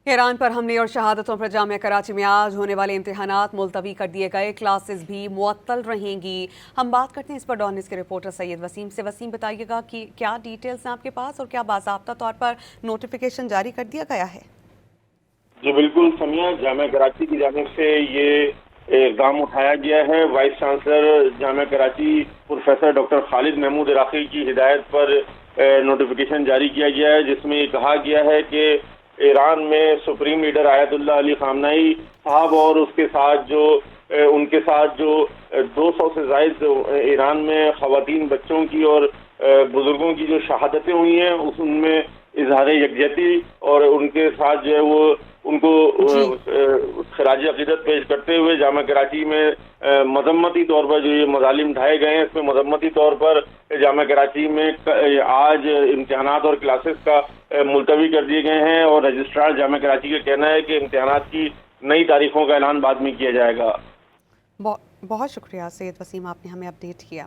Iran पर हमले और शहादतों पर जामिया कराची में आज होने वाले इम्तिहानात मुलतवी कर दिए गए, क्लासेस भी मुअत्तल रहेंगी। हम बात करते हैं इस पर डॉन न्यूज़ के रिपोर्टर सैयद वसीम से। वसीम, बताइएगा कि क्या डिटेल्स हैं आपके पास और क्या बाज़ाब्ता तौर पर नोटिफिकेशन जारी कर दिया गया है? जी बिल्कुल समिया, जामिया कराची की जानिब से ये इक़दाम उठाया गया है। Vice chancellor Jamia Karachi professor doctor Khalid Mahmood Iraqi की हिदायत पर नोटिफिकेशन जारी किया गया है, जिसमें ये कहा गया है कि ईरान में supreme leader Ayatollah Ali Khamenei साहब और उनके साथ जो 200 से ज़ायद ईरान में ख़वातीन, बच्चों की और बुजुर्गों की जो शहादतें हुई हैं, उनमें इजहार यकजहती और उनके साथ जो है वो उनको खराज अक़ीदत पेश करते हुए जामिया कराची में मजम्मती तौर पर जो ये मज़ालिम ढाए गए हैं, इसमें मजम्मती तौर पर जामिया कराची में आज इम्तिहानात और क्लासेस का मुलतवी कर दिए गए हैं और रजिस्ट्रार जामिया कराची का कहना है कि इम्तिहानात की नई तारीखों का ऐलान बाद में किया जाएगा। बहुत शुक्रिया सैयद वसीम, आपने हमें अपडेट किया।